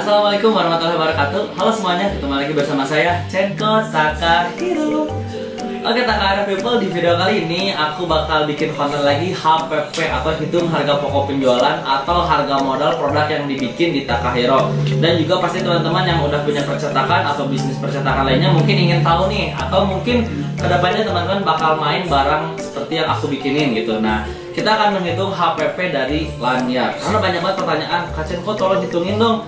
Assalamualaikum warahmatullahi wabarakatuh. Halo semuanya, ketemu lagi bersama saya Cenko Takahiro. Oke Takahiro people, di video kali ini aku bakal bikin konten lagi HPP atau hitung harga pokok penjualan atau harga modal produk yang dibikin di Takahiro. Dan juga pasti teman-teman yang udah punya percetakan atau bisnis percetakan lainnya mungkin ingin tahu nih, atau mungkin kedepannya teman-teman bakal main barang seperti yang aku bikinin gitu. Nah, kita akan menghitung HPP dari lanyar. Karena banyak banget pertanyaan, Kak Cenko tolong hitungin dong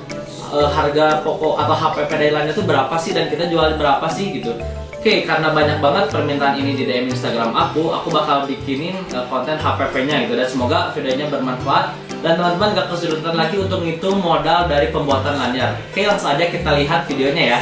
harga pokok atau HPP dari lanyar itu berapa sih dan kita jual berapa sih gitu. Oke, karena banyak banget permintaan ini di DM Instagram aku bakal bikinin konten HPP-nya gitu, dan semoga videonya bermanfaat dan teman-teman gak kesulitan lagi untuk ngitung modal dari pembuatan lanyar. Oke, langsung aja kita lihat videonya ya.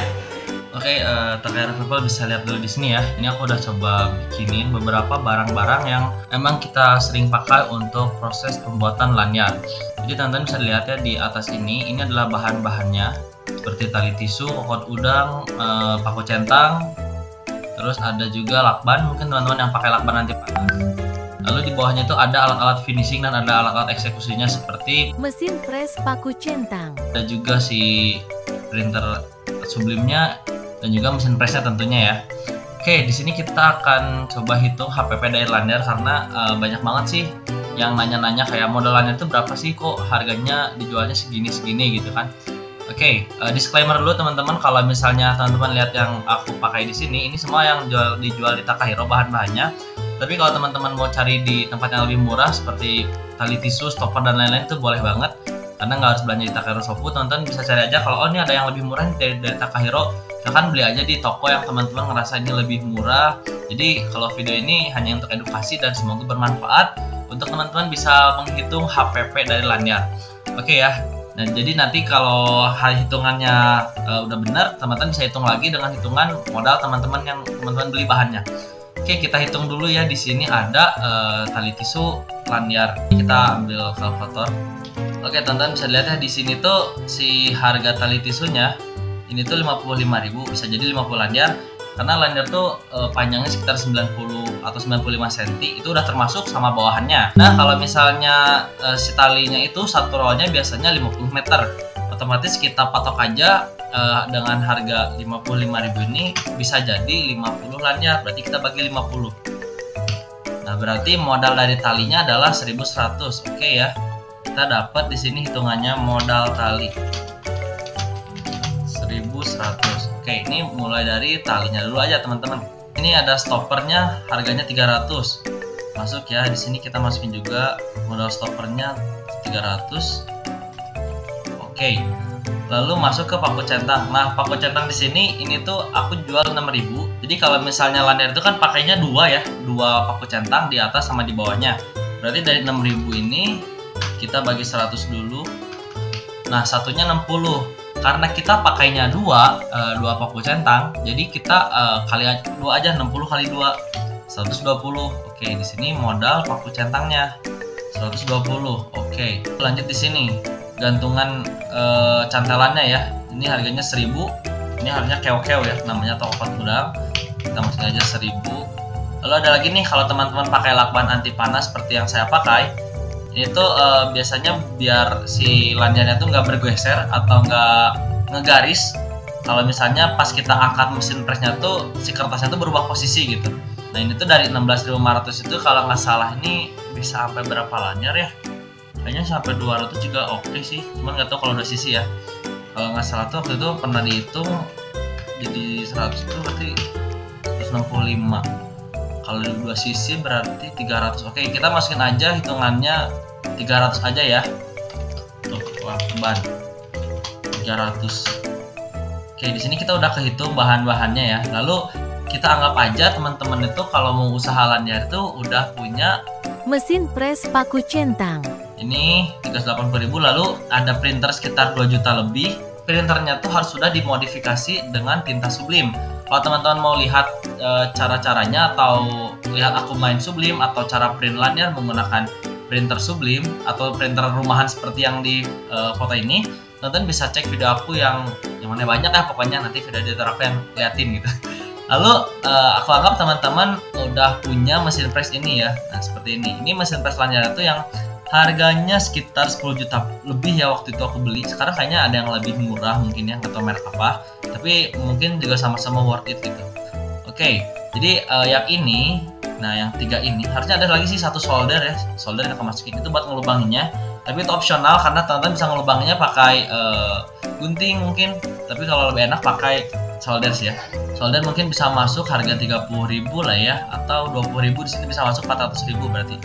Oke, Takahiro people bisa lihat dulu di sini ya. Ini aku udah coba bikinin beberapa barang-barang yang emang kita sering pakai untuk proses pembuatan lanyar. Jadi teman-teman bisa lihat ya di atas ini adalah bahan-bahannya seperti tali tisu, kokot udang, paku centang. Terus ada juga lakban, mungkin teman-teman yang pakai lakban anti panas. Lalu di bawahnya itu ada alat-alat finishing dan ada alat-alat eksekusinya seperti mesin press paku centang. Ada juga si printer sublimnya dan juga mesin pressnya tentunya ya. Oke, di sini kita akan coba hitung HPP dari lanyar karena banyak banget sih yang nanya-nanya kayak modal lanyar itu berapa sih, kok harganya dijualnya segini-segini gitu kan. Oke, disclaimer dulu teman-teman, kalau misalnya teman-teman lihat yang aku pakai di sini, ini semua yang dijual di Takahiro bahan-bahannya. Tapi kalau teman-teman mau cari di tempat yang lebih murah seperti tali tisu, stopper dan lain-lain itu boleh banget. Karena nggak harus belanja di Takahiro Shopee, teman-teman bisa cari aja kalau ini ada yang lebih murah dari Takahiro, silahkan beli aja di toko yang teman-teman ngerasa ini lebih murah. Jadi kalau video ini hanya untuk edukasi dan semoga bermanfaat untuk teman-teman bisa menghitung HPP dari lanyar. Oke ya. Nah, jadi nanti kalau hitungannya udah benar, teman-teman bisa hitung lagi dengan hitungan modal teman-teman yang teman-teman beli bahannya. Oke, kita hitung dulu ya. Di sini ada tali tisu lanyar. Kita ambil kalkulator. Oke, teman-teman bisa lihat ya di sini tuh si harga tali tisunya ini tuh 55.000, bisa jadi 50 lanyar. Karena lanyar tuh panjangnya sekitar 90 atau 95 cm, itu udah termasuk sama bawahannya. Nah, kalau misalnya si talinya itu satu rollnya biasanya 50 meter, otomatis kita patok aja dengan harga 55.000 ini bisa jadi 50 lanyar, berarti kita bagi 50. Nah, berarti modal dari talinya adalah 1.100. Oke ya, kita dapat di sini hitungannya modal tali 1.100. Oke, ini mulai dari talinya dulu aja teman-teman. Ini ada stoppernya, harganya 300. Masuk ya, di sini kita masukin juga modal stoppernya 300. Oke. Lalu masuk ke paku centang. Nah, paku centang di sini ini tuh aku jual 6.000. Jadi kalau misalnya lanyar itu kan pakainya dua ya, dua paku centang di atas sama di bawahnya. Berarti dari 6.000 ini kita bagi 100 dulu. Nah, satunya 60. Karena kita pakainya dua paku centang, jadi kita kali dua aja, 60 kali 2 120. Oke, di sini modal paku centangnya 120. Oke, lanjut di sini gantungan cantelannya ya. Ini harganya 1.000. Ini harganya keo-keo ya, namanya toko udang. Kita masukin aja 1.000. Lalu ada lagi nih, kalau teman-teman pakai lakban anti panas seperti yang saya pakai, ini tuh biasanya biar si lanyarnya tuh nggak bergeser atau nggak ngegaris. Kalau misalnya pas kita angkat mesin pressnya tuh si kertasnya tuh berubah posisi gitu. Nah, ini tuh dari 16.500 itu kalau nggak salah ini bisa sampai berapa lanyar ya? Kayaknya sampai 200 juga oke sih. Cuman nggak tahu kalau udah sisi ya. Kalau nggak salah tuh waktu itu pernah dihitung jadi 100 tuh berarti 165. Kalau di 2 sisi berarti 300. Oke, kita masukin aja hitungannya 300 aja ya. Untuk lakban 300. Oke, di sini kita udah kehitung bahan-bahannya ya. Lalu kita anggap aja teman-teman itu kalau mau usaha lanyar itu udah punya mesin press paku centang. Ini 380.000, lalu ada printer sekitar 2 juta lebih. Printernya tuh harus sudah dimodifikasi dengan tinta sublim. Kalau teman-teman mau lihat cara-caranya atau lihat aku main sublim atau cara print lanyar menggunakan printer sublim atau printer rumahan seperti yang di foto ini, teman-teman bisa cek video aku yang mana banyak ya, pokoknya nanti video editor aku yang liatin gitu. Lalu aku anggap teman-teman udah punya mesin press ini ya. Nah, seperti ini. Ini mesin press lanyar itu yang harganya sekitar 10 juta lebih ya waktu itu aku beli. Sekarang kayaknya ada yang lebih murah mungkin ya, nggak tahu merek apa, tapi mungkin juga sama-sama worth it gitu. Oke, jadi yang ini, nah yang 3 ini harusnya ada lagi sih satu solder ya, solder yang aku masukin itu buat ngelubanginnya, tapi itu opsional karena teman-teman bisa ngelubanginnya pakai gunting mungkin, tapi kalau lebih enak pakai solder sih ya. Solder mungkin bisa masuk harga 30.000 lah ya, atau 20.000, di sini bisa masuk 400.000 berarti.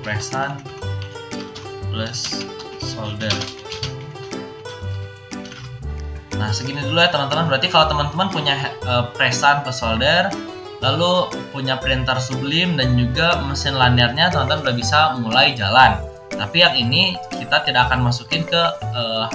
Presan plus solder. Nah segini dulu ya teman-teman. Berarti kalau teman-teman punya presan plus solder, lalu punya printer Sublime dan juga mesin lanyarnya, teman-teman udah bisa mulai jalan. Tapi yang ini kita tidak akan masukin ke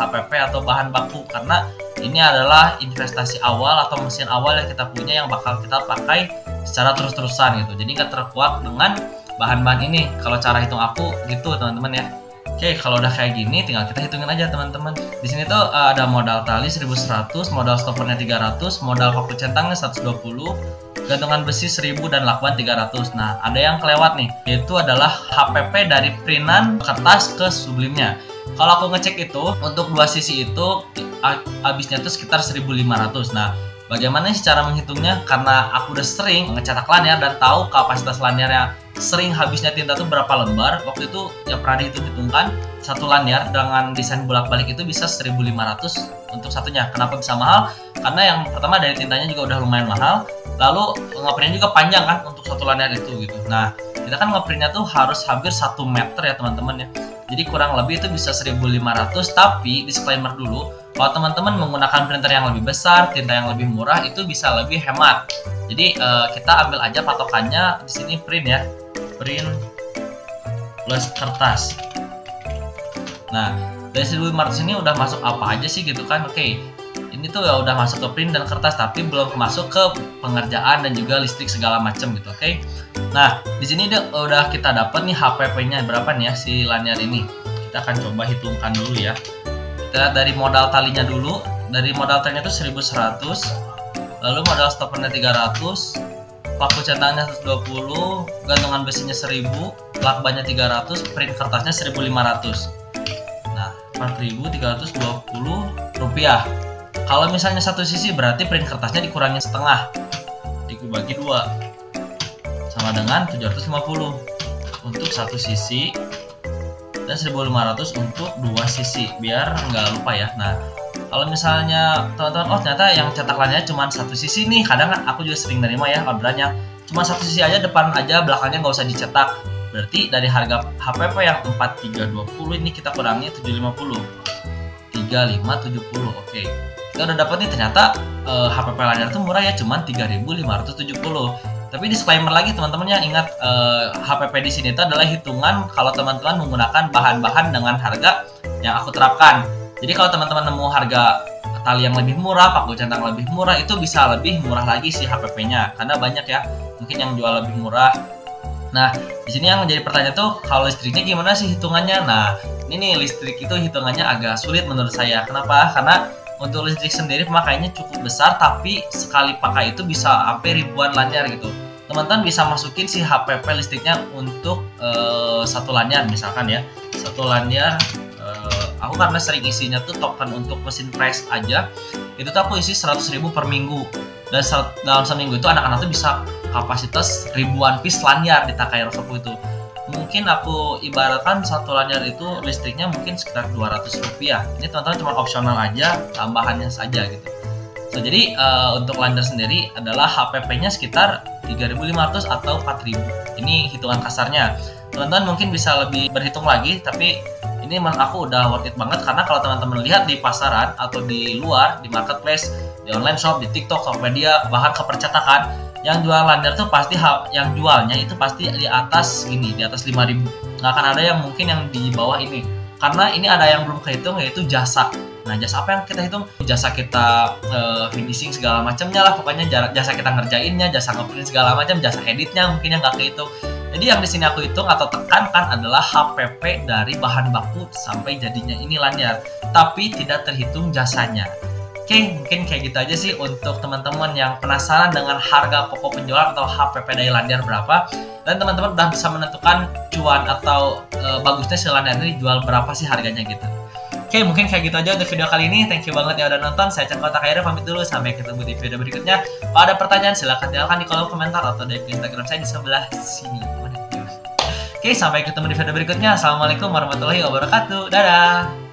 HPP atau bahan baku, karena ini adalah investasi awal atau mesin awal yang kita punya yang bakal kita pakai secara terus-terusan gitu. Jadi nggak terkuak dengan bahan-bahan ini. Kalau cara hitung aku gitu teman-teman ya. Oke, kalau udah kayak gini tinggal kita hitungin aja teman-teman. Di sini tuh ada modal tali 1100, modal stoppernya 300, modal paku centangnya 120, gantungan besi 1000 dan lakban 300. Nah, ada yang kelewat nih, yaitu adalah HPP dari printan kertas ke Sublime-nya. Kalau aku ngecek itu untuk 2 sisi itu habisnya tuh sekitar 1.500. Nah, bagaimana sih cara menghitungnya? Karena aku udah sering ngecetak lanyar dan tahu kapasitas lanyarnya, sering habisnya tinta tuh berapa lembar. Waktu itu yang pernah dihitung-hitungkan, satu lanyar dengan desain bolak-balik itu bisa 1.500 untuk satunya. Kenapa bisa mahal? Karena yang pertama dari tintanya juga udah lumayan mahal, lalu ngeprintnya juga panjang kan untuk satu lanyar itu gitu. Nah, kita kan ngeprintnya tuh harus hampir 1 meter ya teman-teman ya. Jadi kurang lebih itu bisa 1.500, tapi disclaimer dulu, kalau teman-teman menggunakan printer yang lebih besar, tinta yang lebih murah, itu bisa lebih hemat. Jadi kita ambil aja patokannya di sini print ya, print plus kertas. Nah, dari 1.500 ini udah masuk apa aja sih gitu kan? Oke, ini tuh ya udah masuk ke print dan kertas, tapi belum masuk ke pengerjaan dan juga listrik segala macam gitu. Oke. Nah, di sini udah kita dapat nih HPP-nya berapa nih ya si lanyar ini. Kita akan coba hitungkan dulu ya. Kita dari modal talinya dulu. Dari modal talinya itu 1.100, lalu modal stoppernya 300, paku centangnya 120, gantungan besinya 1000, lakbannya 300, print kertasnya 1.500. Nah, 4.320 rupiah. Kalau misalnya satu sisi berarti print kertasnya dikurangi setengah, dibagi 2, sama dengan 750 untuk satu sisi dan 1.500 untuk 2 sisi, biar nggak lupa ya. Nah, kalau misalnya teman-teman, oh ternyata yang cetak lanyarnya cuma satu sisi nih, kadang kan aku juga sering nerima ya orderannya cuma satu sisi aja, depan aja, belakangnya nggak usah dicetak. Berarti dari harga HPP yang 4.320 ini kita kurangi 750, 3.570. Oke, kita udah dapat nih ternyata HPP lanyar itu murah ya, cuman 3.570. Tapi disclaimer lagi teman-teman yang ingat, HPP di sini itu adalah hitungan kalau teman-teman menggunakan bahan-bahan dengan harga yang aku terapkan. Jadi kalau teman-teman nemu harga tali yang lebih murah, paku centang lebih murah, itu bisa lebih murah lagi sih HPP-nya, karena banyak ya mungkin yang jual lebih murah. Nah, di sini yang menjadi pertanyaan tuh kalau listriknya gimana sih hitungannya? Nah, ini nih listrik itu hitungannya agak sulit menurut saya. Kenapa? Karena untuk listrik sendiri pemakaiannya cukup besar, tapi sekali pakai itu bisa sampai ribuan lanyar gitu. Teman-teman bisa masukin si HPP listriknya untuk satu lanyar misalkan ya, satu lanyar. Aku karena sering isinya tuh token untuk mesin press aja, itu tuh aku isi 100.000 per minggu, dan dalam seminggu itu anak-anak tuh bisa kapasitas ribuan piece lanyar di Takai Rosoku itu. Mungkin aku ibaratkan satu lanyar itu listriknya mungkin sekitar 200 rupiah. Ini teman-teman cuma opsional aja, tambahannya saja gitu. So, jadi untuk lanyar sendiri adalah HPP-nya sekitar 3.500 atau 4.000. Ini hitungan kasarnya. Teman-teman mungkin bisa lebih berhitung lagi, tapi ini menurut aku udah worth it banget, karena kalau teman-teman lihat di pasaran atau di luar, di marketplace, di online shop, di TikTok, Tokopedia, bahkan ke percetakan, yang jual lanyar tuh pasti yang jualnya itu pasti di atas gini, di atas 5.000. Nggak akan ada yang mungkin yang di bawah ini, karena ini ada yang belum kehitung, yaitu jasa. Nah, jasa apa yang kita hitung? Jasa kita finishing segala macamnya lah, pokoknya jasa kita ngerjainnya, jasa ngeprint segala macam, jasa editnya mungkin yang nggak kehitung. Jadi yang di sini aku hitung atau tekankan adalah HPP dari bahan baku sampai jadinya ini lanyar, tapi tidak terhitung jasanya. Oke, mungkin kayak gitu aja sih untuk teman-teman yang penasaran dengan harga pokok penjualan atau HPP dari Landiar berapa, dan teman-teman udah bisa menentukan cuan atau bagusnya si Landiar ini jual berapa sih harganya gitu. Oke, mungkin kayak gitu aja untuk video kali ini. Thank you banget yang udah nonton. Saya Chan Kota Kaira pamit dulu. Sampai ketemu di video berikutnya. Kalau ada pertanyaan silahkan tinggalkan di kolom komentar atau di Instagram saya di sebelah sini. Oke, sampai ketemu di video berikutnya. Assalamualaikum warahmatullahi wabarakatuh. Dadah.